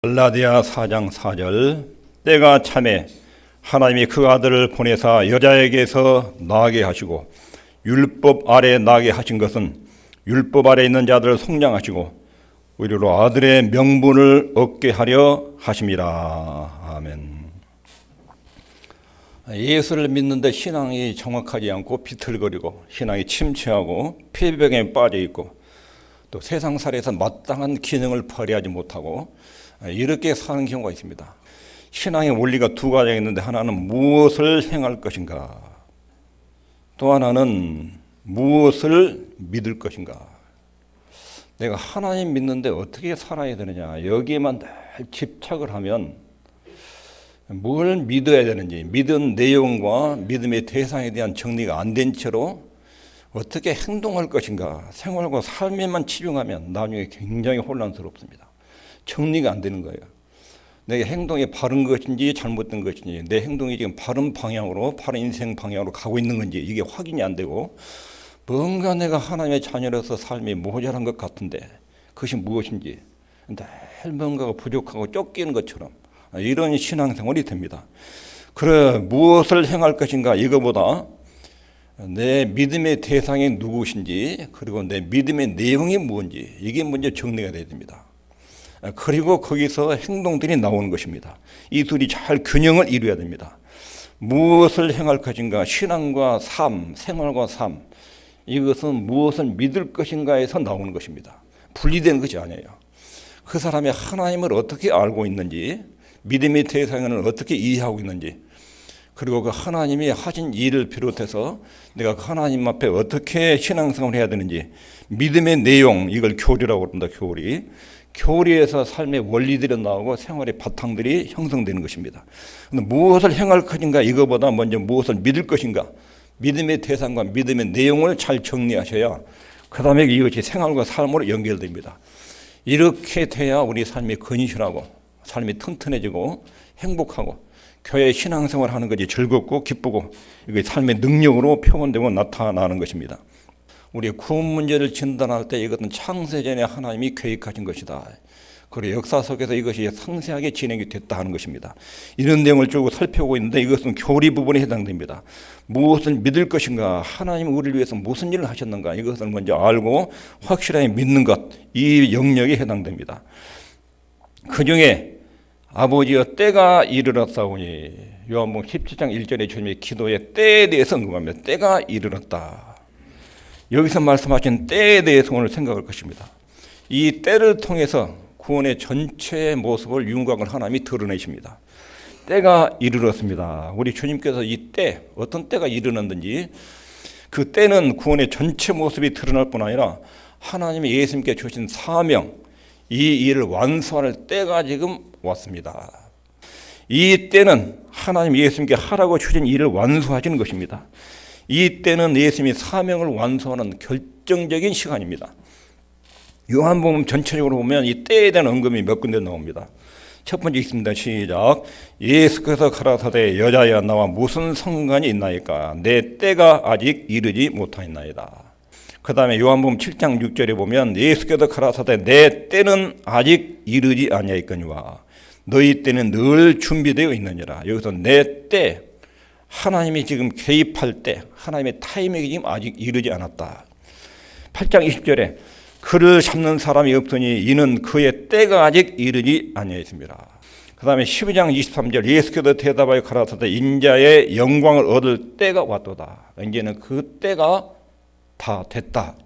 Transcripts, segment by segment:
갈라디아 4장 4절 때가 참에 하나님이 그 아들을 보내사 여자에게서 나게 하시고 율법 아래 나게 하신 것은 율법 아래 있는 자들을 속량하시고 우리로 아들의 명분을 얻게 하려 하심이라. 아멘. 예수를 믿는데 신앙이 정확하지 않고 비틀거리고 신앙이 침체하고 폐병에 빠져 있고 또 세상살이에서 마땅한 기능을 발휘하지 못하고 이렇게 사는 경우가 있습니다. 신앙의 원리가 두 가지가 있는데 하나는 무엇을 행할 것인가, 또 하나는 무엇을 믿을 것인가. 내가 하나님 믿는데 어떻게 살아야 되느냐, 여기에만 늘 집착을 하면 뭘 믿어야 되는지, 믿은 내용과 믿음의 대상에 대한 정리가 안 된 채로 어떻게 행동할 것인가, 생활과 삶에만 치중하면 나중에 굉장히 혼란스럽습니다. 정리가 안 되는 거예요. 내 행동이 바른 것인지 잘못된 것인지, 내 행동이 지금 바른 방향으로, 바른 인생 방향으로 가고 있는 건지 이게 확인이 안 되고, 뭔가 내가 하나님의 자녀로서 삶이 모자란 것 같은데 그것이 무엇인지 늘 뭔가가 부족하고 쫓기는 것처럼 이런 신앙생활이 됩니다. 그래, 무엇을 행할 것인가, 이거보다 내 믿음의 대상이 누구신지, 그리고 내 믿음의 내용이 뭔지, 이게 먼저 정리가 돼야 됩니다. 그리고 거기서 행동들이 나오는 것입니다. 이 둘이 잘 균형을 이루어야 됩니다. 무엇을 행할 것인가, 신앙과 삶, 생활과 삶, 이것은 무엇을 믿을 것인가에서 나오는 것입니다. 분리되는 것이 아니에요. 그 사람이 하나님을 어떻게 알고 있는지, 믿음의 대상을 어떻게 이해하고 있는지, 그리고 그 하나님이 하신 일을 비롯해서 내가 그 하나님 앞에 어떻게 신앙생활을 해야 되는지, 믿음의 내용, 이걸 교리라고 합니다. 교리에서 삶의 원리들이 나오고 생활의 바탕들이 형성되는 것입니다. 무엇을 행할 것인가, 이거보다 먼저 무엇을 믿을 것인가, 믿음의 대상과 믿음의 내용을 잘 정리하셔야 그 다음에 이것이 생활과 삶으로 연결됩니다. 이렇게 돼야 우리 삶이 건실하고 삶이 튼튼해지고 행복하고 교회 신앙생활 하는 것이 즐겁고 기쁘고 이게 삶의 능력으로 표현되고 나타나는 것입니다. 우리 구원 문제를 진단할 때 이것은 창세전에 하나님이 계획하신 것이다. 그리고 역사 속에서 이것이 상세하게 진행이 됐다 하는 것입니다. 이런 내용을 쭉 살펴보고 있는데 이것은 교리 부분에 해당됩니다. 무엇을 믿을 것인가, 하나님은 우리를 위해서 무슨 일을 하셨는가, 이것을 먼저 알고 확실하게 믿는 것, 이 영역에 해당됩니다. 그 중에 아버지여 때가 이르렀사오니, 요한복음 17장 1절에 주님의 기도의 때에 대해서 언급합니다. 때가 이르렀다. 여기서 말씀하신 때에 대해서 오늘 생각할 것입니다. 이 때를 통해서 구원의 전체의 모습을 윤곽을 하나님이 드러내십니다. 때가 이르렀습니다. 우리 주님께서 이 때, 어떤 때가 이르렀는지, 그 때는 구원의 전체 모습이 드러날 뿐 아니라 하나님이 예수님께 주신 사명, 이 일을 완수할 때가 지금 왔습니다. 이 때는 하나님 예수님께 하라고 주신 일을 완수하시는 것입니다. 이 때는 예수님이 사명을 완수하는 결정적인 시간입니다. 요한복음 전체적으로 보면 이 때에 대한 언급이 몇 군데 나옵니다. 첫 번째 있습니다. 시작. 예수께서 가라사대 여자야 나와 무슨 상관이 있나이까, 내 때가 아직 이르지 못하였나이다. 그 다음에 요한복음 7장 6절에 보면 예수께서 가라사대 내 때는 아직 이르지 아니하였거니와 너희 때는 늘 준비되어 있느니라. 여기서 내 때, 하나님이 지금 개입할 때, 하나님의 타이밍이 지금 아직 이르지 않았다. 8장 20절에 그를 잡는 사람이 없더니 이는 그의 때가 아직 이르지 아니하였습니다. 그 다음에 12장 23절 예수께서 대답하여 가라사대 인자의 영광을 얻을 때가 왔도다. 이제는 그 때가 다 됐다.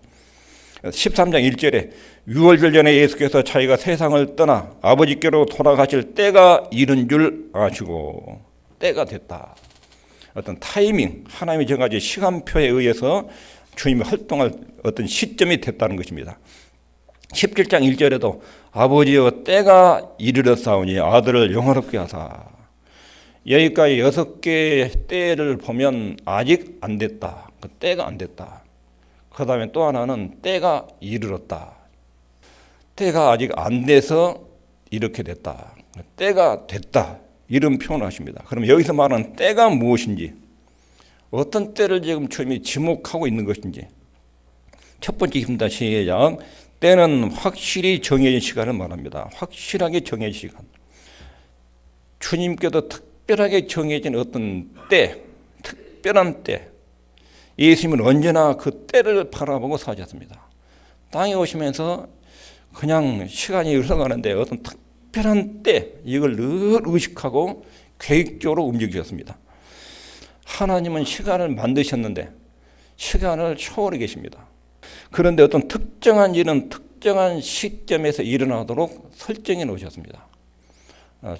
13장 1절에 유월절 전에 예수께서 자기가 세상을 떠나 아버지께로 돌아가실 때가 이른 줄 아시고 때가 됐다. 어떤 타이밍, 하나님이 정하신 시간표에 의해서 주님이 활동할 어떤 시점이 됐다는 것입니다. 17장 1절에도 아버지여 때가 이르렀사오니 아들을 영화롭게 하사. 여기까지 6개의 때를 보면 아직 안 됐다. 그 때가 안 됐다. 그 다음에 또 하나는 때가 이르렀다. 때가 아직 안 돼서 이렇게 됐다. 때가 됐다. 이런 표현을 하십니다. 그럼 여기서 말하는 때가 무엇인지, 어떤 때를 지금 주님이 지목하고 있는 것인지. 첫 번째 있습니다. 시작. 때는 확실히 정해진 시간을 말합니다. 확실하게 정해진 시간. 주님께도 특별하게 정해진 어떤 때, 특별한 때. 예수님은 언제나 그 때를 바라보고 사셨습니다. 땅에 오시면서 그냥 시간이 흘러가는데 어떤 특별한 때, 이걸 늘 의식하고 계획적으로 움직이셨습니다. 하나님은 시간을 만드셨는데 시간을 초월해 계십니다. 그런데 어떤 특정한 일은 특정한 시점에서 일어나도록 설정해 놓으셨습니다.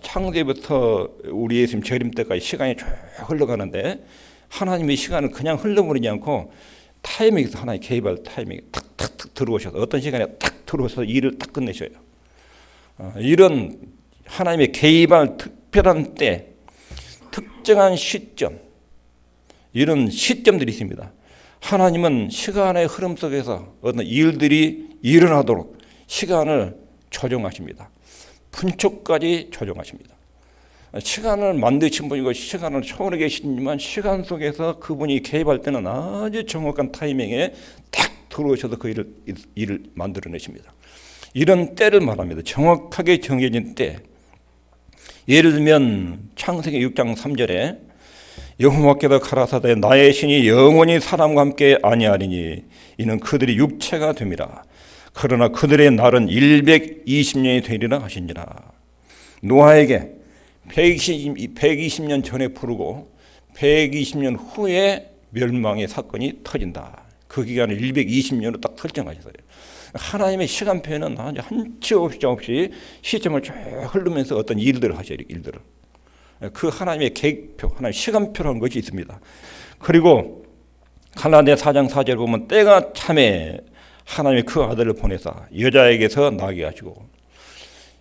창세부터 우리 예수님 재림 때까지 시간이 쭉 흘러가는데 하나님의 시간을 그냥 흘러버리지 않고 타이밍이 있어. 하나님 개입할 타이밍이 탁탁탁 들어오셔서 어떤 시간에 탁 들어오셔서 일을 딱 끝내셔요. 이런 하나님의 개입할 특별한 때, 특정한 시점, 이런 시점들이 있습니다. 하나님은 시간의 흐름 속에서 어떤 일들이 일어나도록 시간을 조정하십니다. 분초까지 조정하십니다. 시간을 만드신 분이고 시간을 초월해 계시지만 시간 속에서 그분이 개입할 때는 아주 정확한 타이밍에 딱 들어오셔서 그 일을 만들어내십니다. 이런 때를 말합니다. 정확하게 정해진 때. 예를 들면 창세기 6장 3절에 여호와께서 가라사대 나의 신이 영원히 사람과 함께 아니하리니 이는 그들이 육체가 됨이라. 그러나 그들의 날은 120년이 되리라 하시니라. 노아에게 120년 전에 부르고 120년 후에 멸망의 사건이 터진다. 그 기간을 120년으로 딱 설정하셨어요. 하나님의 시간표에는 아주 한치 없이 시점을 쭉 흐르면서 어떤 일들을 하셔요. 일들을. 그 하나님의 계획표, 하나님의 시간표라는 것이 있습니다. 그리고 갈라디아 4장 4절에 보면 때가 참에 하나님이 그 아들을 보내사 여자에게서 나게 하시고,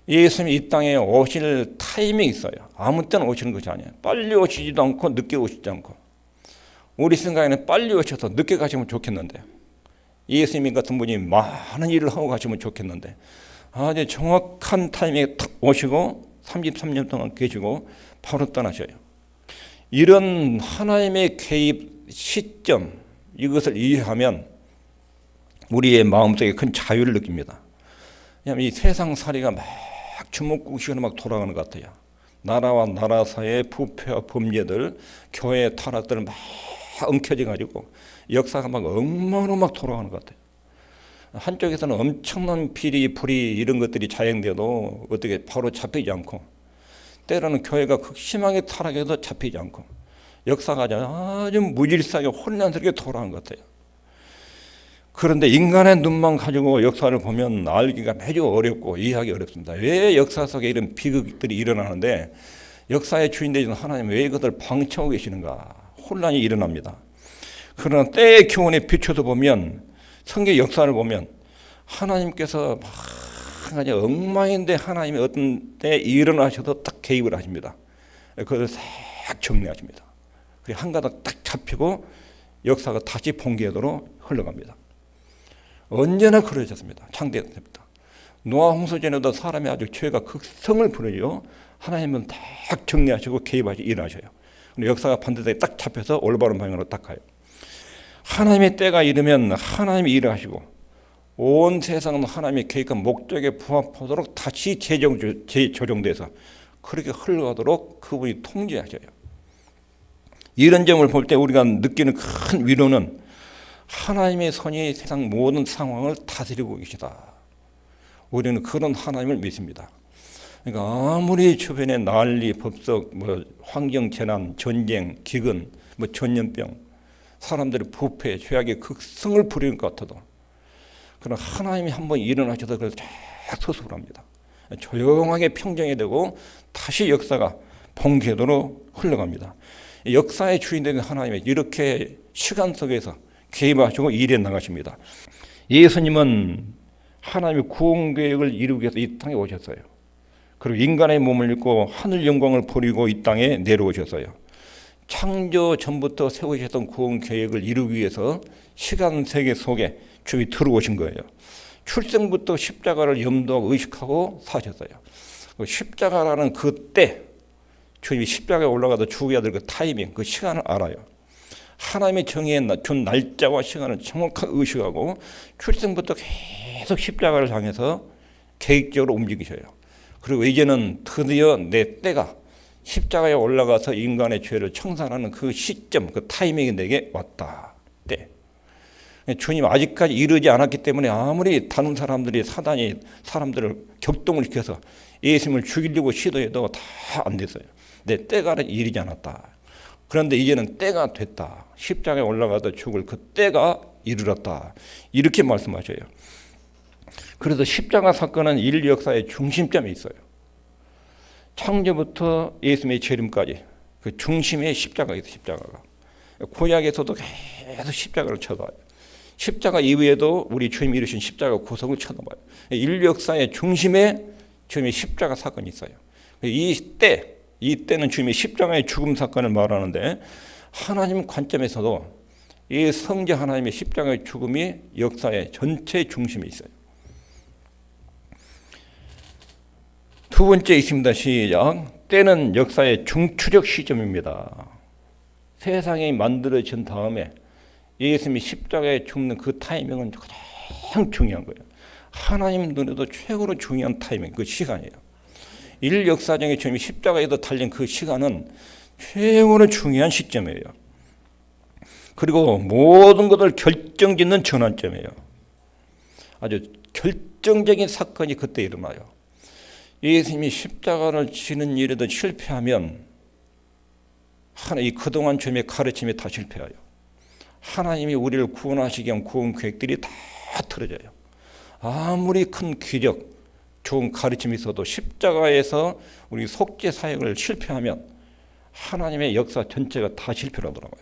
예수님이 이 땅에 오실 타이밍이 있어요. 아무 때나 오시는 것이 아니에요. 빨리 오시지도 않고 늦게 오시지 않고. 우리 생각에는 빨리 오셔서 늦게 가시면 좋겠는데, 예수님 같은 분이 많은 일을 하고 가시면 좋겠는데, 아주 정확한 타이밍에 탁 오시고 33년 동안 계시고 바로 떠나셔요. 이런 하나님의 개입 시점, 이것을 이해하면 우리의 마음속에 큰 자유를 느낍니다. 왜냐하면 이 세상살이가 막 주먹구시로 막 돌아가는 것 같아요. 나라와 나라 사이의 부패와 범죄들, 교회의 타락들을 막 엉켜져 가지고 역사가 막 엉망으로 막 돌아가는 것 같아요. 한쪽에서는 엄청난 비리, 불이 이런 것들이 자행되어도 어떻게 바로 잡히지 않고, 때로는 교회가 극심하게 타락해도 잡히지 않고, 역사가 아주 무질서하게 혼란스럽게 돌아가는 것 같아요. 그런데 인간의 눈만 가지고 역사를 보면 알기가 매우 어렵고 이해하기 어렵습니다. 왜 역사 속에 이런 비극들이 일어나는데 역사의 주인 되신 하나님 왜 이것을 방치하고 계시는가? 혼란이 일어납니다. 그러나 때의 교훈에 비춰서 보면, 성경 역사를 보면 하나님께서 막 아주 엉망인데 하나님이 어떤 때 일어나셔도 딱 개입을 하십니다. 그것을 싹 정리하십니다. 그리고 한 가닥 딱 잡히고 역사가 다시 본궤도로 흘러갑니다. 언제나 그러셨습니다. 창대했을 때부터. 노아 홍수 전에도 사람이 아주 죄가 극성을 부르죠. 하나님은 딱 정리하시고 개입하시고 일하셔요. 근데 역사가 반대되게 딱 잡혀서 올바른 방향으로 딱 가요. 하나님의 때가 이르면 하나님이 일하시고 온 세상은 하나님의 계획한 목적에 부합하도록 다시 재조정돼서 그렇게 흘러가도록 그분이 통제하셔요. 이런 점을 볼 때 우리가 느끼는 큰 위로는 하나님의 손이 세상 모든 상황을 다스리고 계시다. 우리는 그런 하나님을 믿습니다. 그러니까 아무리 주변에 난리, 법석, 환경 재난, 전쟁, 기근, 전염병, 사람들의 부패, 죄악의 극성을 부리는 것 같아도, 그러나 하나님이 한번 일어나셔서 그래서 쫙 수습을 합니다. 조용하게 평정이 되고 다시 역사가 본궤도로 흘러갑니다. 역사의 주인 되는 하나님이 이렇게 시간 속에서 개입하시고 일해 나가십니다. 예수님은 하나님의 구원 계획을 이루기 위해서 이 땅에 오셨어요. 그리고 인간의 몸을 입고 하늘 영광을 버리고 이 땅에 내려오셨어요. 창조 전부터 세우셨던 구원 계획을 이루기 위해서 시간 세계 속에 주님이 들어오신 거예요. 출생부터 십자가를 염두하고 의식하고 사셨어요. 십자가라는 그때, 주님이 십자가에 올라가서 죽어야 될 그 타이밍, 그 시간을 알아요. 하나님이 정해 준 날짜와 시간을 정확하게 의식하고 출생부터 계속 십자가를 향해서 계획적으로 움직이셔요. 그리고 이제는 드디어 내 때가 십자가에 올라가서 인간의 죄를 청산하는 그 시점, 그 타이밍이 내게 왔다. 때. 주님 아직까지 이르지 않았기 때문에 아무리 다른 사람들이 사단이 사람들을 격동을 시켜서 예수님을 죽이려고 시도해도 다 안 됐어요. 내 때가 이르지 않았다. 그런데 이제는 때가 됐다. 십자가에 올라가서 죽을 그 때가 이르렀다. 이렇게 말씀하셔요. 그래서 십자가 사건은 인류 역사의 중심점에 있어요. 창조부터 예수님의 재림까지 그 중심에 십자가가 있어요. 십자가가. 구약에서도 계속 십자가를 쳐다봐요. 십자가 이후에도 우리 주님이 이루신 십자가 구속을 쳐다봐요. 인류 역사의 중심에 주님의 십자가 사건이 있어요. 이 때는 주님의 십자가의 죽음 사건을 말하는데 하나님 관점에서도 이 성자 하나님의 십자가의 죽음이 역사의 전체 중심에 있어요. 두 번째 있습니다. 시작. 때는 역사의 중추적 시점입니다. 세상이 만들어진 다음에 예수님이 십자가에 죽는 그 타이밍은 가장 중요한 거예요. 하나님 눈에도 최고로 중요한 타이밍, 그 시간이에요. 인류 역사적인 주님이 십자가에도 달린 그 시간은 최고로 중요한 시점이에요. 그리고 모든 것을 결정짓는 전환점이에요. 아주 결정적인 사건이 그때 일어나요. 예수님이 십자가를 지는 일에도 실패하면 이 그동안 주님의 가르침이 다 실패해요. 하나님이 우리를 구원하시기 위한 구원 계획들이 다 틀어져요. 아무리 큰 기적, 좋은 가르침이 있어도 십자가에서 우리 속죄 사역을 실패하면 하나님의 역사 전체가 다 실패하더라고요.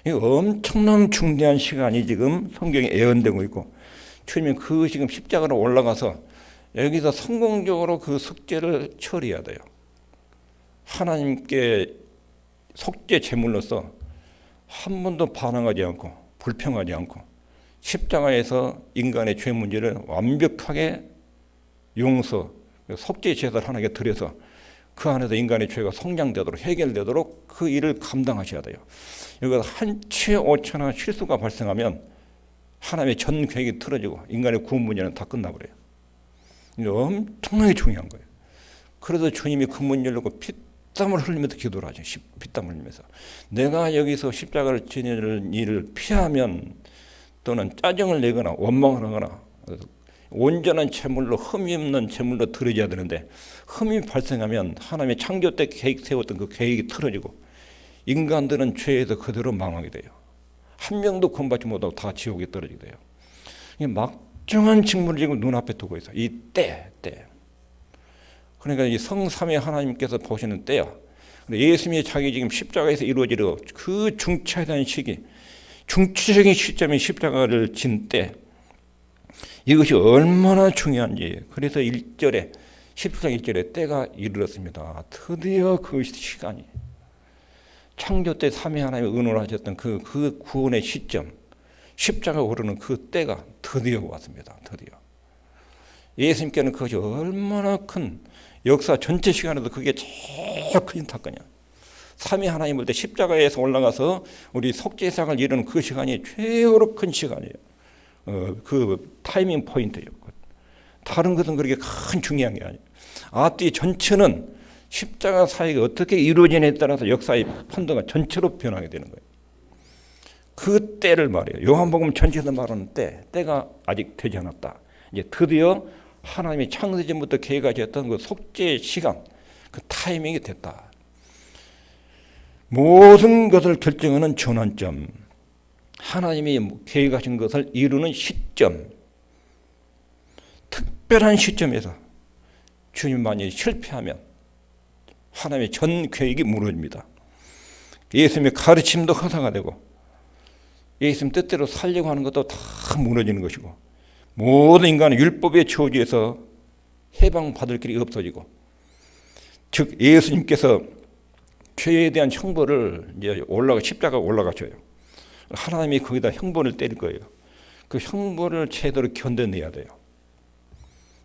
이 엄청난 중대한 시간이 지금 성경에 예언되고 있고 주님이 그 지금 십자가로 올라가서 여기서 성공적으로 그 속죄를 처리해야 돼요. 하나님께 속죄 제물로서 한 번도 반항하지 않고 불평하지 않고 십자가에서 인간의 죄 문제를 완벽하게 용서, 속죄 제사를 하나님께 드려서 그 안에서 인간의 죄가 성장되도록 해결되도록 그 일을 감당하셔야 돼요. 여기서 한치의 오차나 실수가 발생하면 하나님의 전 계획이 틀어지고 인간의 구원 문제는 다 끝나버려요. 이게 엄청나게 중요한 거예요. 그래서 주님이 그 문 열고 피땀을 흘리면서 기도를 하죠. 피땀을 흘리면서. 내가 여기서 십자가를 지는 일을 피하면 또는 짜증을 내거나 원망을 하거나 온전한 제물로 흠이 없는 제물로 드려져야 되는데 흠이 발생하면 하나님의 창조 때 계획 세웠던 그 계획이 틀어지고 인간들은 죄에서 그대로 망하게 돼요. 한 명도 구원받지 못하고 다 지옥에 떨어지게 돼요. 막중한 직무를 지금 눈앞에 두고 있어요. 이 때. 그러니까 이 성삼위 하나님께서 보시는 때야. 예수님이 자기 지금 십자가에서 이루어지려 그 중차대한 시기, 중추적인 시점에 십자가를 진 때, 이것이 얼마나 중요한지. 그래서 1절에 17장 1절에 때가 이르렀습니다. 드디어 그 시간이 창조 때 삼위 하나님이 의논하셨던 그 구원의 시점, 십자가 오르는 그 때가 드디어 왔습니다. 드디어. 예수님께는 그것이 얼마나 큰 역사 전체 시간에도 그게 제일 큰 사건이야. 삼위 하나님 볼 때 십자가에서 올라가서 우리 속죄상을 이루는 그 시간이 최고로 큰 시간이에요. 그 타이밍 포인트예요. 다른 것은 그렇게 큰 중요한 게 아니에요. 앞뒤 전체는 십자가 사역이 어떻게 이루어지느냐에 따라서 역사의 판도가 전체로 변하게 되는 거예요. 그 때를 말해요. 요한복음 전체에서 말하는 때가 아직 되지 않았다. 이제 드디어 하나님이 창세전부터 계획하셨던 그 속죄의 시간, 그 타이밍이 됐다. 모든 것을 결정하는 전환점, 하나님이 계획하신 것을 이루는 시점, 특별한 시점에서 주님만이 실패하면 하나님의 전 계획이 무너집니다. 예수님의 가르침도 허사가 되고 예수님 뜻대로 살려고 하는 것도 다 무너지는 것이고 모든 인간은 율법의 저주에서 해방받을 길이 없어지고 즉 예수님께서 죄에 대한 형벌을 이제 십자가 올라가셔요. 하나님이 거기다 형벌을 때릴 거예요. 그 형벌을 제대로 견뎌내야 돼요.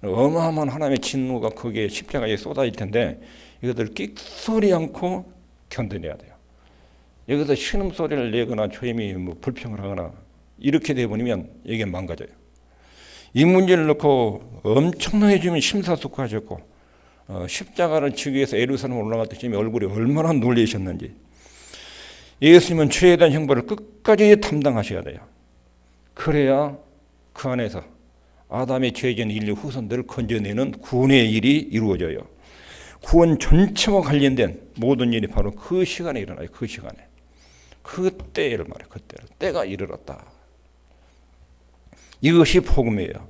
어마어마한 하나님의 진노가 거기에 십자가에 쏟아질 텐데 이것들을 끽소리 않고 견뎌내야 돼요. 여기서 신음소리를 내거나 주님이 불평을 하거나 이렇게 되어버리면 이게 망가져요. 이 문제를 놓고 엄청나게 지금 심사숙고하셨고 십자가를 지기 위해서 예루살렘 올라갔을 때 얼굴이 얼마나 놀라셨는지. 예수님은 죄에 대한 형벌을 끝까지 담당하셔야 돼요. 그래야 그 안에서 아담의 죄진 인류 후손들을 건져내는 구원의 일이 이루어져요. 구원 전체와 관련된 모든 일이 바로 그 시간에 일어나요. 그 시간에. 그때를 말해요. 그때를. 때가 이르렀다. 이것이 복음이에요.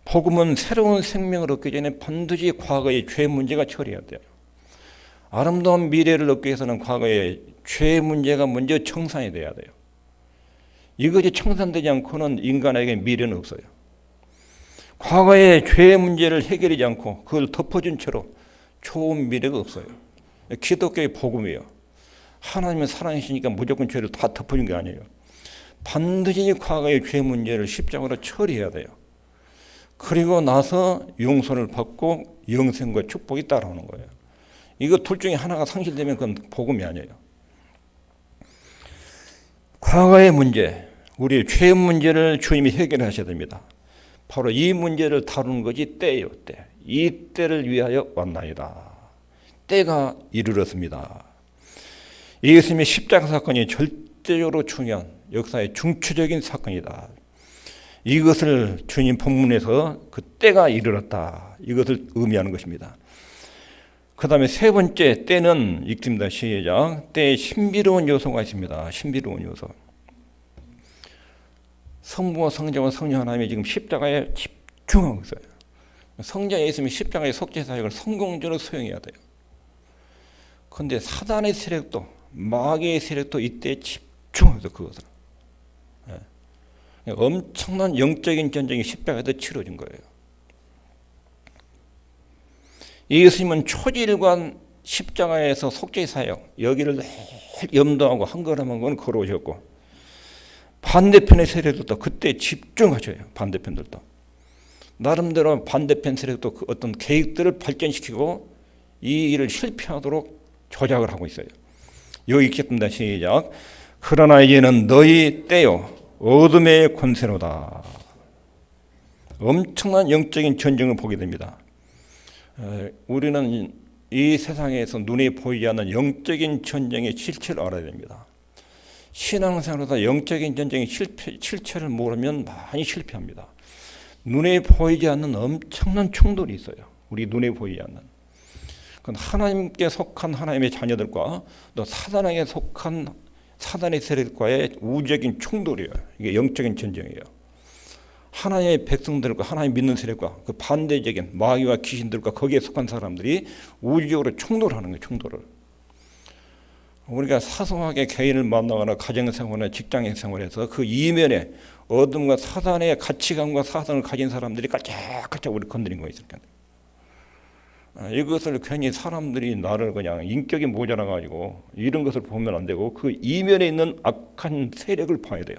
복음은 새로운 생명을 얻기 전에 반드시 과거의 죄 문제가 처리해야 돼요. 아름다운 미래를 얻기 위해서는 과거의 죄 문제가 먼저 청산이 돼야 돼요. 이것이 청산되지 않고는 인간에게 미래는 없어요. 과거의 죄 문제를 해결하지 않고 그걸 덮어준 채로 좋은 미래가 없어요. 기독교의 복음이에요. 하나님은 사랑이시니까 무조건 죄를 다 덮어준 게 아니에요. 반드시 과거의 죄 문제를 십자가로 처리해야 돼요. 그리고 나서 용서를 받고 영생과 축복이 따라오는 거예요. 이거 둘 중에 하나가 상실되면 그건 복음이 아니에요. 과거의 문제, 우리의 죄 문제를 주님이 해결하셔야 됩니다. 바로 이 문제를 다루는 것이 때예요. 때. 이 때를 위하여 왔나이다. 때가 이르렀습니다. 예수님의 십자가 사건이 절대적으로 중요한 역사의 중추적인 사건이다. 이것을 주님 본문에서 그 때가 이르렀다. 이것을 의미하는 것입니다. 그 다음에 세 번째 때는 읽습니다. 시작. 때에 신비로운 요소가 있습니다. 신비로운 요소. 성부와 성자와 성령 하나님이 지금 십자가에 집중하고 있어요. 성자에 있으면 십자가의 속죄 사역을 성공적으로 수행해야 돼요. 그런데 사단의 세력도 마귀의 세력도 이때 집중해서 그것을 엄청난 영적인 전쟁이 십자가에서 치러진 거예요. 예수님은 초질관 십자가에서 속죄 사역 여기를 염두하고 한 걸음 한 걸음 걸어오셨고 반대편의 세력들도 그때 집중하셔요. 반대편들도 나름대로 반대편 세력도 그 어떤 계획들을 발전시키고 이 일을 실패하도록 조작을 하고 있어요. 여기 읽겠습니다. 시작. 그러나 이제는 너희 때요 어둠의 권세로다. 엄청난 영적인 전쟁을 보게 됩니다. 우리는 이 세상에서 눈에 보이지 않는 영적인 전쟁의 실체를 알아야 됩니다. 신앙생활에서 영적인 전쟁의 실체를 모르면 많이 실패합니다. 눈에 보이지 않는 엄청난 충돌이 있어요. 우리 눈에 보이지 않는. 그건 하나님께 속한 하나님의 자녀들과 또 사단에게 속한 사단의 세력과의 우주적인 충돌이에요. 이게 영적인 전쟁이에요. 하나님의 백성들과 하나님 믿는 세력과 그 반대적인 마귀와 귀신들과 거기에 속한 사람들이 우주적으로 충돌하는 거예요. 충돌을. 우리가 사소하게 개인을 만나거나 가정생활이나 직장생활에서 그 이면에 어둠과 사단의 가치관과 사상을 가진 사람들이 깔짝깔짝 우리 건드린 거 있을 텐데. 이것을 괜히 사람들이 나를 그냥 인격이 모자라가지고 이런 것을 보면 안 되고 그 이면에 있는 악한 세력을 봐야 돼요.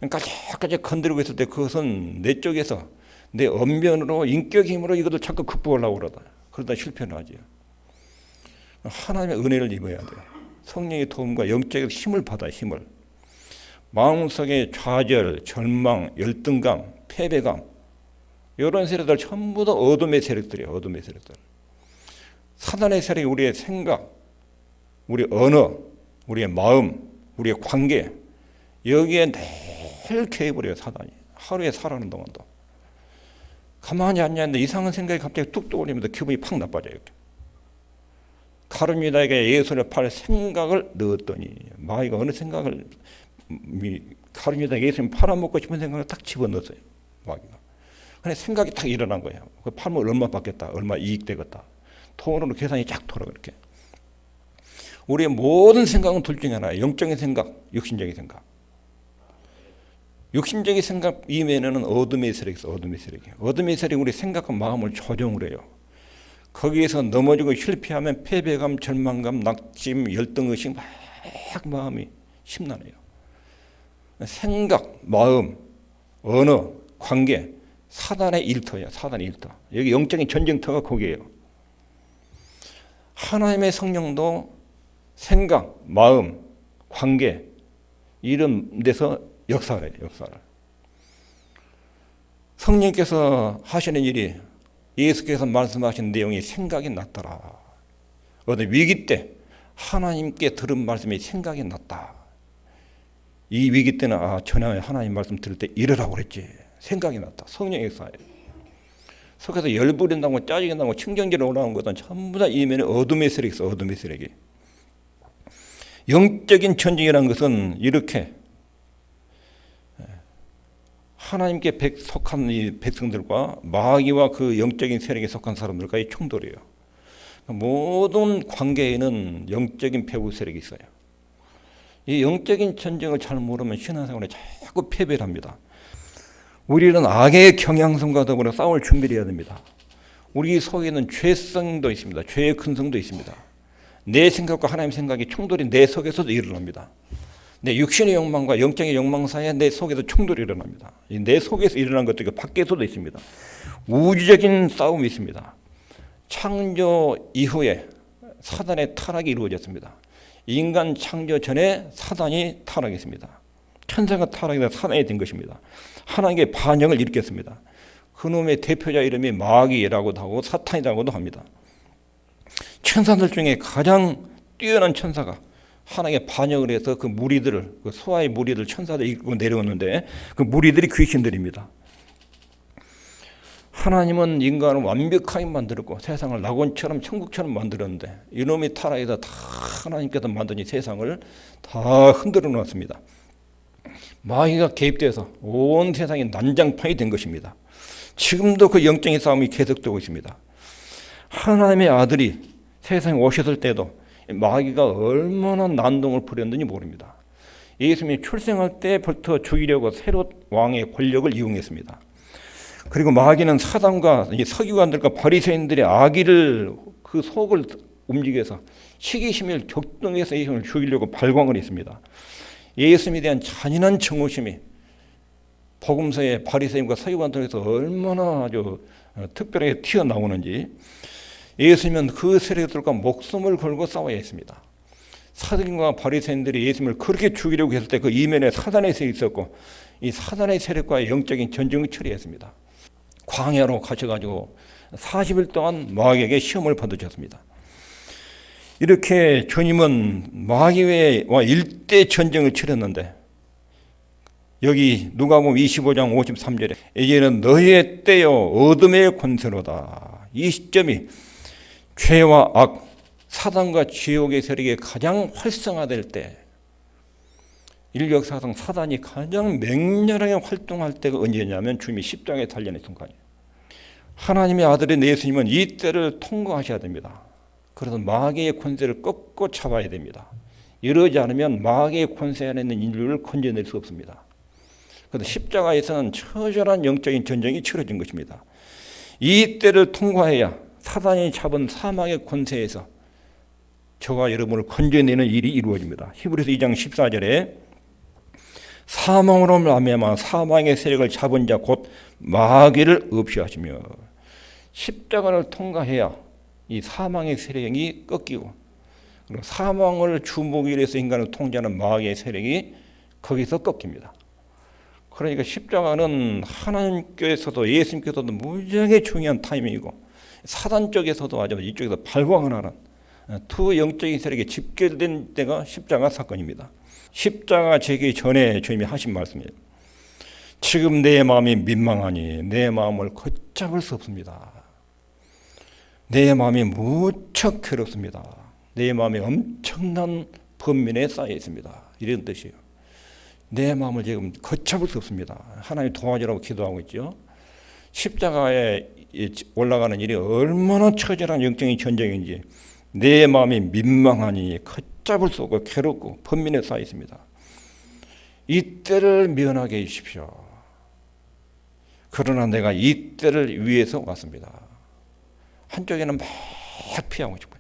깔짝깔짝 건드리고 있을 때 그것은 내 쪽에서 내 언변으로 인격 힘으로 이것을 자꾸 극복하려고 그러다 실패를 하죠. 하나님의 은혜를 입어야 돼요. 성령의 도움과 영적인 힘을 받아요. 힘을. 마음속에 좌절, 절망, 열등감, 패배감 이런 세력들 전부 다 어둠의 세력들이에요. 어둠의 세력들. 사단의 세력이 우리의 생각, 우리 언어, 우리의 마음, 우리의 관계 여기에 늘 개입을 해요. 사단이. 하루에 살아가는 동안도. 가만히 앉아있는데 이상한 생각이 갑자기 뚝 떠올리면서 기분이 팍 나빠져요. 이렇게. 가룟 유다에게 예수를 팔 생각을 넣었더니 마귀가 어느 생각을 가룟 유다에게 예수를 팔아먹고 싶은 생각을 딱 집어넣었어요. 마귀가. 근데 생각이 딱 일어난 거예요. 그 팔면 얼마 받겠다. 얼마 이익 되겠다. 돈으로 계산이 쫙 돌아 그렇게. 우리의 모든 생각은 둘 중에 하나예요. 영적인 생각, 육신적인 생각. 육신적인 생각 이면에는 어둠의 세력이 있어. 어둠의 세력이. 어둠의 세력이 우리 생각과 마음을 조종을 해요. 거기에서 넘어지고 실패하면 패배감, 절망감, 낙심, 열등의식 막 마음이 심란해요. 생각, 마음, 언어, 관계 사단의 일터예요. 사단의 일터. 여기 영적인 전쟁터가 거기에요. 하나님의 성령도 생각, 마음, 관계 이런 데서 역사를 해요. 역사를. 성령께서 하시는 일이 예수께서 말씀하신 내용이 생각이 났더라. 어떤 위기 때 하나님께 들은 말씀이 생각이 났다. 이 위기 때는 전에 하나님 말씀 들을 때 이러라고 그랬지. 생각이 났다. 성령의 사에 속에서 열불이 나고 짜증이 나고 칭정질이 올라오는 것은 전부 다 이면에 어둠의 세력이 있어. 어둠의 세력이. 영적인 전쟁이라는 것은 이렇게 하나님께 속한 이 백성들과 마귀와 그 영적인 세력에 속한 사람들과의 충돌이에요. 모든 관계에는 영적인 배후 세력이 있어요. 이 영적인 전쟁을 잘 모르면 신앙생활에 자꾸 패배를 합니다. 우리는 악의 경향성과 더불어 싸울 준비를 해야 됩니다. 우리 속에는 죄성도 있습니다. 죄의 근성도 있습니다. 내 생각과 하나님 생각이 충돌이 내 속에서도 일어납니다. 내 육신의 욕망과 영적인 욕망 사이에 내 속에서 충돌이 일어납니다. 내 속에서 일어난 것도 밖에서도 있습니다. 우주적인 싸움이 있습니다. 창조 이후에 사단의 타락이 이루어졌습니다. 인간 창조 전에 사단이 타락했습니다. 천사가 타락해서 사단이 된 것입니다. 하나님의 반역을 일으켰습니다. 그놈의 대표자 이름이 마귀라고도 하고 사탄이라고도 합니다. 천사들 중에 가장 뛰어난 천사가 하나님의 반역을 해서 그 무리들을, 그 소아의 무리들 천사들 이끌고 내려오는데 그 무리들이 귀신들입니다. 하나님은 인간을 완벽하게 만들었고 세상을 낙원처럼 천국처럼 만들었는데 이놈이 타락해서 다 하나님께서 만든 이 세상을 다 흔들어 놓았습니다. 마귀가 개입돼서 온 세상이 난장판이 된 것입니다. 지금도 그 영적인 싸움이 계속되고 있습니다. 하나님의 아들이 세상에 오셨을 때도 마귀가 얼마나 난동을 부렸는지 모릅니다. 예수님이 출생할 때부터 죽이려고 헤롯 왕의 권력을 이용했습니다. 그리고 마귀는 사단과 서기관들과 바리새인들의 악의를 그 속을 움직여서 시기심을 격동해서 예수님을 죽이려고 발광을 했습니다. 예수님에 대한 잔인한 증오심이 복음서의 바리새인과 서기관들에서 얼마나 아주 특별하게 튀어나오는지 예수님은 그 세력들과 목숨을 걸고 싸워야 했습니다. 사단과 바리새인들이 예수님을 그렇게 죽이려고 했을 때 그 이면에 사단의 세력이 있었고 이 사단의 세력과의 영적인 전쟁을 처리했습니다. 광야로 가셔가지고 40일 동안 마귀에게 시험을 받으셨습니다. 이렇게 주님은 마귀와 일대 전쟁을 치렀는데 여기 누가복음 25장 53절에 이제는 너희의 때요 어둠의 권세로다. 이 시점이 죄와 악, 사단과 지옥의 세력이 가장 활성화될 때 인류 역사상 사단이 가장 맹렬하게 활동할 때가 언제냐면 주님이 십자가에 달려는 순간이에요. 하나님의 아들인 예수님은 이 때를 통과하셔야 됩니다. 그래서 마귀의 권세를 꺾고 잡아야 됩니다. 이러지 않으면 마귀의 권세 안에 있는 인류를 건져낼 수 없습니다. 그래서 십자가에서는 처절한 영적인 전쟁이 치러진 것입니다. 이 때를 통과해야 사단이 잡은 사망의 권세에서 저와 여러분을 건져내는 일이 이루어집니다. 히브리서 2장 14절에 사망으로 말미암아 사망의 세력을 잡은 자 곧 마귀를 없이하시며 십자가를 통과해야 이 사망의 세력이 꺾이고 그리고 사망을 주목이 해서 인간을 통제하는 마귀의 세력이 거기서 꺾입니다. 그러니까 십자가는 하나님께서도 예수님께서도 무지하게 중요한 타이밍이고 사단 쪽에서도 아주 이쪽에서 발광을 하는 두 영적인 세력이 집결된 때가 십자가 사건입니다. 십자가 제기 전에 주님이 하신 말씀이에요. 지금 내 마음이 민망하니 내 마음을 걷잡을 수 없습니다. 내 마음이 무척 괴롭습니다. 내 마음이 엄청난 번민에 쌓여 있습니다. 이런 뜻이에요. 내 마음을 지금 걷잡을 수 없습니다. 하나님 도와주라고 기도하고 있죠. 십자가에 올라가는 일이 얼마나 처절한 영적인 전쟁인지 내 마음이 민망하니 걷잡을 수 없고 괴롭고 번민에 쌓여 있습니다. 이때를 면하게 해주십시오. 그러나 내가 이때를 위해서 왔습니다. 한쪽에는 막 피하고 싶어요.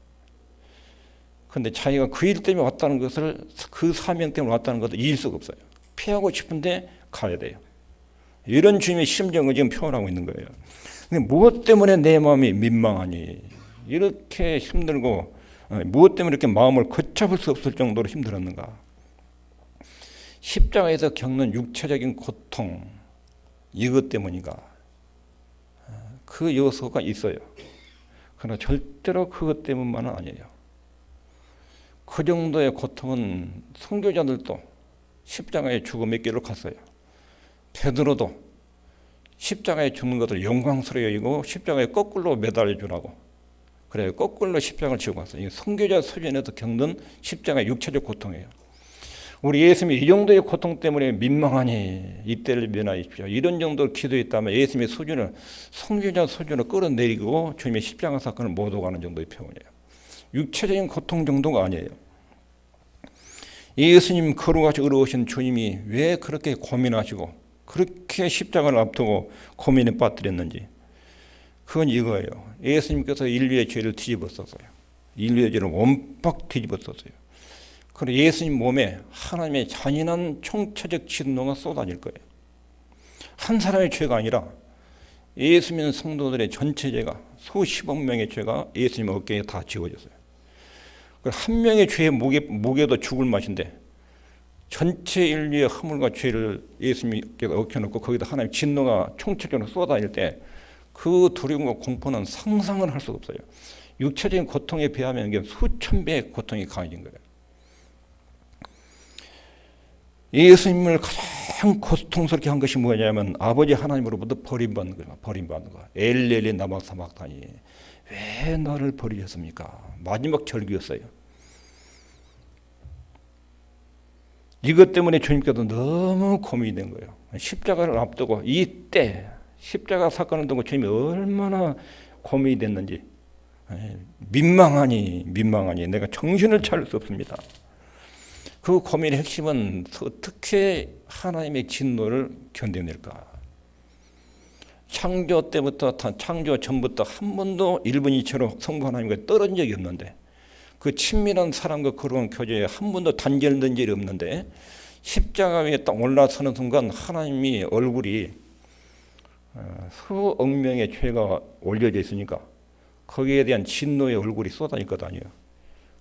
그런데 자기가 그 일 때문에 왔다는 것을 그 사명 때문에 왔다는 것을 이길 수가 없어요. 피하고 싶은데 가야 돼요. 이런 주님의 심정을 지금 표현하고 있는 거예요. 근데 무엇 때문에 내 마음이 민망하니 이렇게 힘들고 무엇 때문에 이렇게 마음을 걷잡을 수 없을 정도로 힘들었는가? 십자가에서 겪는 육체적인 고통 이것 때문인가? 그 요소가 있어요. 그러나 절대로 그것 때문만은 아니에요. 그 정도의 고통은 선교자들도 십자가의 죽음의 길로 갔어요. 베드로도 십자가에 죽는 것을 영광스러워 여기고 십자가에 거꾸로 매달려 주라고 그래요. 거꾸로 십자가를 지고 갔어요. 이게 선교자 수준에서 겪는 십자가의 육체적 고통이에요. 우리 예수님이 이 정도의 고통 때문에 민망하니 이때를 면하십시오. 이런 정도로 기도했다면 예수님의 수준을 선교자 수준으로 끌어내리고 주님의 십자가 사건을 못 오가는 정도의 표현이에요. 육체적인 고통 정도가 아니에요. 예수님 거룩하시 의로우신 주님이 왜 그렇게 고민하시고 그렇게 십자가를 앞두고 고민에 빠뜨렸는지 그건 이거예요. 예수님께서 인류의 죄를 뒤집었었어요. 인류의 죄를 원박 뒤집었었어요. 그리고 예수님 몸에 하나님의 잔인한 총체적 진노가 쏟아질 거예요. 한 사람의 죄가 아니라 예수 믿는 성도들의 전체 죄가 수십억 명의 죄가 예수님 어깨에 다 지워졌어요. 한 명의 죄의 무게도 죽을 맛인데 전체 인류의 허물과 죄를 예수님께서 얽혀놓고 거기다 하나님의 진노가 총체적으로 쏟아질 때 그 두려움과 공포는 상상을 할 수가 없어요. 육체적인 고통에 비하면 이게 수천 배의 고통이 강해진 거예요. 예수님을 가장 고통스럽게 한 것이 뭐냐면 아버지 하나님으로부터 버림받는 거예요. 버림받는 거. 엘리 나막 사막다니 왜 나를 버리셨습니까? 마지막 절기였어요. 이것 때문에 주님께서 너무 고민이 된 거예요. 십자가를 앞두고 이때 십자가 사건을 두고 주님이 얼마나 고민이 됐는지 민망하니 내가 정신을 차릴 수 없습니다. 그 고민의 핵심은 어떻게 하나님의 진노를 견뎌낼까? 창조 때부터 창조 전부터 한 번도 1분 2초로 성부 하나님과 떨어진 적이 없는데 그 친밀한 사랑과 그런 교제에 한 번도 단절된 적이 없는데 십자가 위에 딱 올라서는 순간 하나님이 얼굴이 수억 명의 죄가 올려져 있으니까 거기에 대한 진노의 얼굴이 쏟아질 것 아니에요.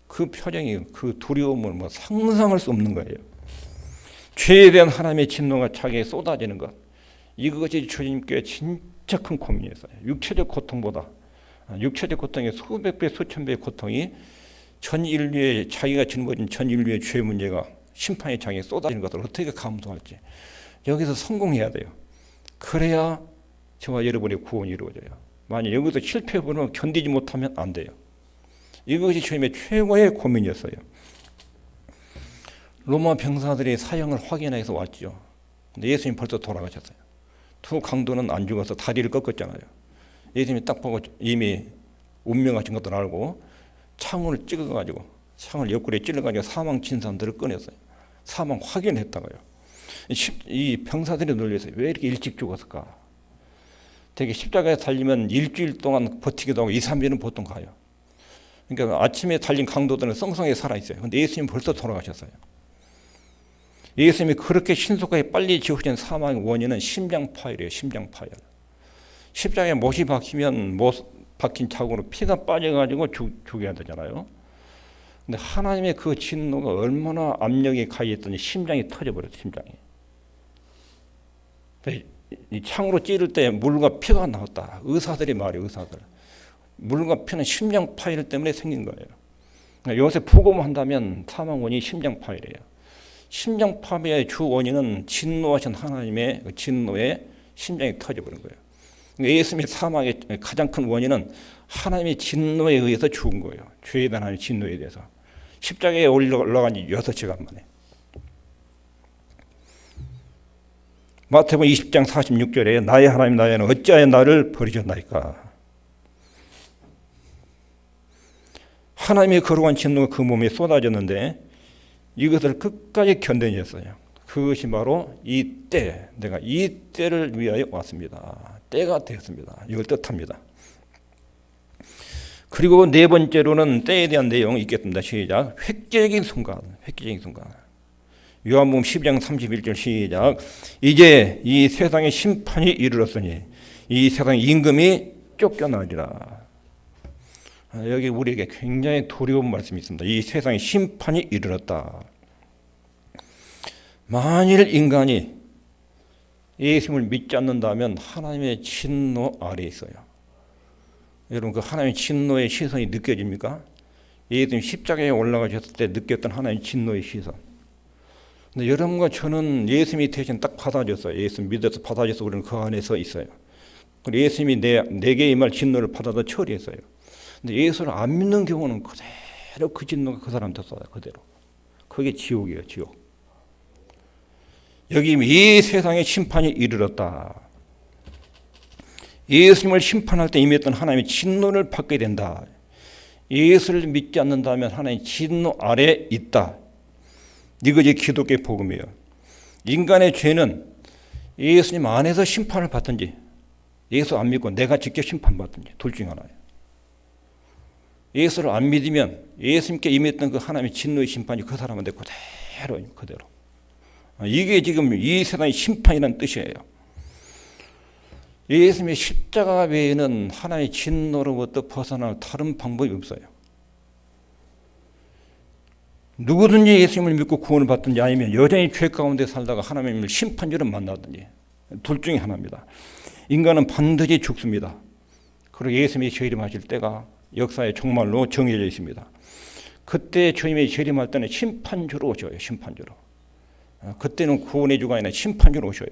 그 표정이 그 두려움을 상상할 수 없는 거예요. 죄에 대한 하나님의 진노가 자기에 쏟아지는 것. 이것이 주님께 진짜 큰 고민이었어요. 육체적 고통보다 육체적 고통의 수백 배 수천 배의 고통이 전 인류의 자기가 짊어진 전 인류의 죄 문제가 심판이 자기에 쏟아지는 것을 어떻게 감수할지 여기서 성공해야 돼요. 그래야 저와 여러분의 구원이 이루어져요. 만약 여기서 실패해보면 견디지 못하면 안 돼요. 이것이 주님의 최고의 고민이었어요. 로마 병사들이 사형을 확인해서 왔죠. 근데 예수님 벌써 돌아가셨어요. 두 강도는 안 죽어서 다리를 꺾었잖아요. 예수님이 딱 보고 이미 운명하신 것도 알고 창을 찍어가지고 창을 옆구리에 찔러가지고 사망 진단들을 꺼냈어요. 사망 확인했다고요. 이 병사들이 놀렸어요. 왜 이렇게 일찍 죽었을까? 되게 십자가에 달리면 일주일 동안 버티기도 하고 2, 3일은 보통 가요. 그러니까 아침에 달린 강도들은 썽썽하게 살아있어요. 근데 예수님 벌써 돌아가셨어요. 예수님이 그렇게 신속하게 빨리 지으신 사망의 원인은 심장파열이에요. 심장파열. 십자가에 못이 박히면 못 박힌 자국으로 피가 빠져가지고 죽여야 되잖아요. 근데 하나님의 그 진노가 얼마나 압력이 가해졌더니 심장이 터져버렸어요. 심장이. 이 창으로 찌를 때 물과 피가 나왔다. 의사들이 말이에요. 의사들. 물과 피는 심장 파열 때문에 생긴 거예요. 그러니까 요새 부검한다면 사망 원인이 심장 파열이에요. 심장 파열의 주 원인은 진노하신 하나님의 진노에 심장이 터져버린 거예요. 그러니까 예수님의 사망의 가장 큰 원인은 하나님의 진노에 의해서 죽은 거예요. 죄에 대한 하나님의 진노에 대해서. 십자가에 올라간 지 6시간 만에. 마태복음 20장 46절에 나의 하나님 나의 하나님 어찌하여 나를 버리셨나이까. 하나님의 거룩한 진노가 그 몸에 쏟아졌는데 이것을 끝까지 견뎌냈어요. 그것이 바로 이때 내가 이 때를 위하여 왔습니다. 때가 되었습니다. 이걸 뜻합니다. 그리고 네 번째로는 때에 대한 내용이 있겠습니다. 시작. 획기적인 순간. 획기적인 순간. 요한복음 12장 31절 시작. 이제 이 세상의 심판이 이르렀으니 이 세상의 임금이 쫓겨나리라. 여기 우리에게 굉장히 두려운 말씀이 있습니다. 이 세상의 심판이 이르렀다. 만일 인간이 예수님을 믿지 않는다면 하나님의 진노 아래에 있어요. 여러분 그 하나님의 진노의 시선이 느껴집니까? 예수님 십자가에 올라가셨을 때 느꼈던 하나님의 진노의 시선. 근데 여러분과 저는 예수님이 대신 딱 받아줬어요. 예수님 믿어서 받아줘서 우리는 그 안에서 있어요. 그리고 예수님이 내게 임할 진노를 받아서 처리했어요. 근데 예수를 안 믿는 경우는 그대로 그 진노가 그 사람한테 쏟아요. 그대로. 그게 지옥이에요. 지옥. 여기 이 세상에 심판이 이르렀다. 예수님을 심판할 때 임했던 하나님의 진노를 받게 된다. 예수를 믿지 않는다면 하나님의 진노 아래에 있다. 이것이 기독교의 복음이에요. 인간의 죄는 예수님 안에서 심판을 받든지 예수 안 믿고 내가 직접 심판받든지 둘 중 하나예요. 예수를 안 믿으면 예수님께 임했던 그 하나님의 진노의 심판이 그 사람한테 그대로. 이게 지금 이 세상의 심판이라는 뜻이에요. 예수님의 십자가 외에는 하나님의 진노로부터 벗어날 다른 방법이 없어요. 누구든지 예수님을 믿고 구원을 받든지 아니면 여전히 죄 가운데 살다가 하나님을 심판주를 만나든지 둘 중에 하나입니다. 인간은 반드시 죽습니다. 그리고 예수님이 재림하실 때가 역사에 정말로 정해져 있습니다. 그때 주님이 재림할 때는 심판주로 오셔요. 심판주로. 그때는 구원의 주가 아니라 심판주로 오셔요.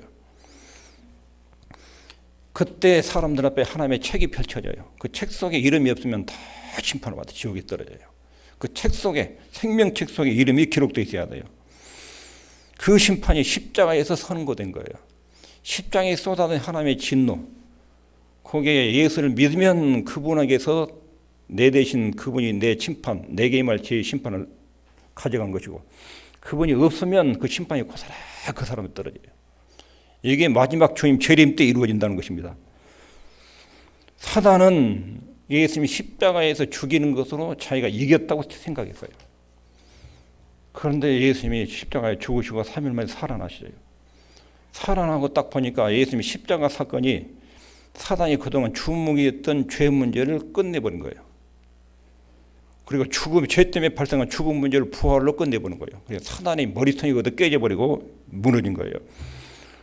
그때 사람들 앞에 하나님의 책이 펼쳐져요. 그 책 속에 이름이 없으면 다 심판을 받아 지옥에 떨어져요. 그 책 속에 생명책 속에 이름이 기록되어 있어야 돼요. 그 심판이 십자가에서 선고된 거예요. 십자가에 쏟아진 하나님의 진노. 거기에 예수를 믿으면 그분에게서 내 대신 그분이 내 심판, 내게 임할 죄의 심판을 가져간 것이고 그분이 없으면 그 심판이 고스란히 그 사람에 떨어져요. 이게 마지막 주님 재림 때 이루어진다는 것입니다. 사단은 예수님이 십자가에서 죽이는 것으로 자기가 이겼다고 생각했어요. 그런데 예수님이 십자가에 죽으시고 3일 만에 살아나시죠. 살아나고 딱 보니까 예수님이 십자가 사건이 사단이 그동안 주목했던 죄 문제를 끝내버린 거예요. 그리고 죽음, 죄 때문에 발생한 죽음 문제를 부활로 끝내버린 거예요. 그래서 사단의 머리통이 거기서 깨져버리고 무너진 거예요.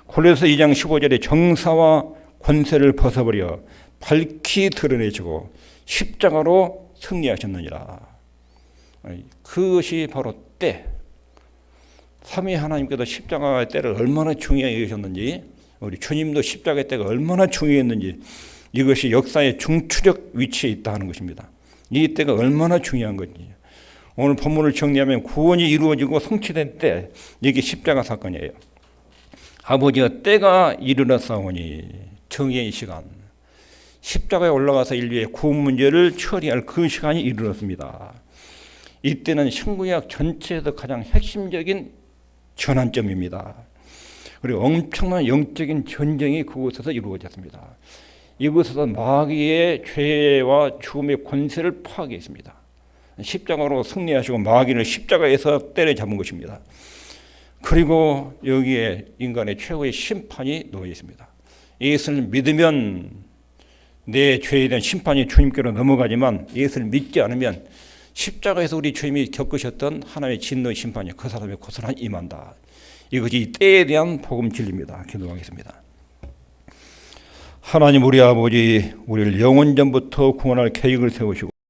골로새 2장 15절에 정사와 권세를 벗어버려 밝히 드러내시고 십자가로 승리하셨느니라. 그것이 바로 때. 삼위 하나님께서 십자가의 때를 얼마나 중요하게 여기셨는지 우리 주님도 십자가의 때가 얼마나 중요했는지 이것이 역사의 중추적 위치에 있다 하는 것입니다. 이 때가 얼마나 중요한 건지. 오늘 본문을 정리하면 구원이 이루어지고 성취된 때 이게 십자가 사건이에요. 아버지가 때가 이르렀사오니 정의의 시간. 십자가에 올라가서 인류의 구원 문제를 처리할 그 시간이 이르렀습니다. 이때는 신구약 전체에서 가장 핵심적인 전환점입니다. 그리고 엄청난 영적인 전쟁이 그곳에서 이루어졌습니다. 이곳에서 마귀의 죄와 죽음의 권세를 파괴했습니다. 십자가로 승리하시고 마귀를 십자가에서 때려잡은 것입니다. 그리고 여기에 인간의 최후의 심판이 놓여 있습니다. 예수를 믿으면 내 죄에 대한 심판이 주님께로 넘어가지만 예수를 믿지 않으면 십자가에서 우리 주님이 겪으셨던 하나님의 진노의 심판이 그 사람의 고스란히 임한다. 이것이 때에 대한 복음 진리입니다. 기도하겠습니다. 하나님 우리 아버지, 우리를 영원전부터 구원할 계획을 세우시고